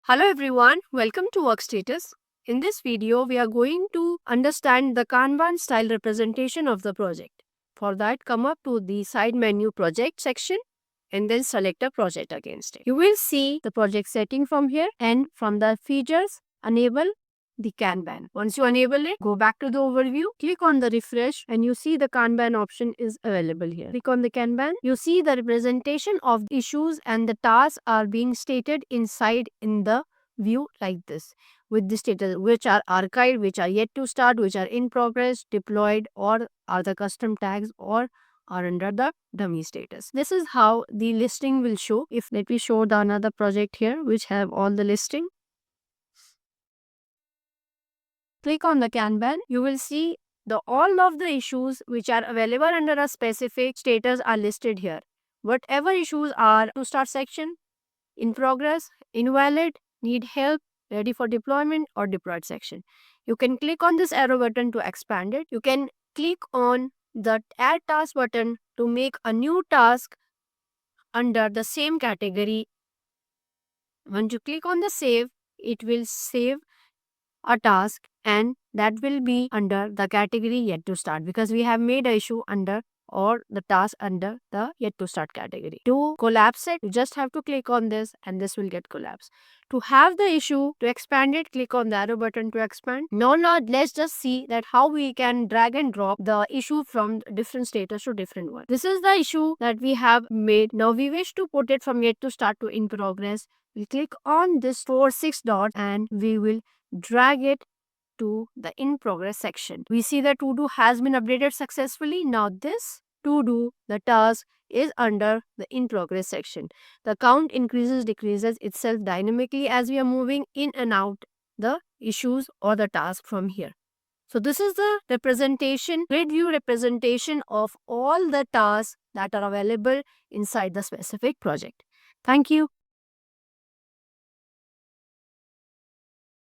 Hello everyone, welcome to Workstatus. In this video, we are going to understand the Kanban style representation of the project. For that, come up to the side menu project section and then select a project against it. You will see the project setting from here, and from the features, enable the Kanban. Once you enable it, go back to the overview, click on the refresh, and you see the Kanban option is available here. Click on the Kanban, you see the representation of issues and the tasks are being stated inside in the view like this, with the status which are archived, which are yet to start, which are in progress, deployed, or are the custom tags, or are under the dummy status. This is how the listing will show. If let me show the another project here which have all the listing. Click on the Kanban, you will see the all of the issues which are available under a specific status are listed here. Whatever issues are to start section, in progress, invalid, need help, ready for deployment, or deployed section. You can click on this arrow button to expand it. You can click on the add task button to make a new task under the same category. Once you click on the save, it will save a task and that will be under the category yet to start, because we have made a issue under or the task under the yet to start category. To collapse it, you just have to click on this and this will get collapsed. To have the issue, to expand it, click on the arrow button to expand. Now let's just see that how we can drag and drop the issue from different status to different one. This is the issue that we have made. Now we wish to put it from yet to start to in progress. We click on this 4-6 dot and we will drag it to the in progress section. We see the to do has been updated successfully. Now this to do, the task, is under the in progress section. The count increases decreases itself dynamically as we are moving in and out the issues or the task from here. So this is the representation, grid view representation of all the tasks that are available inside the specific project. Thank you.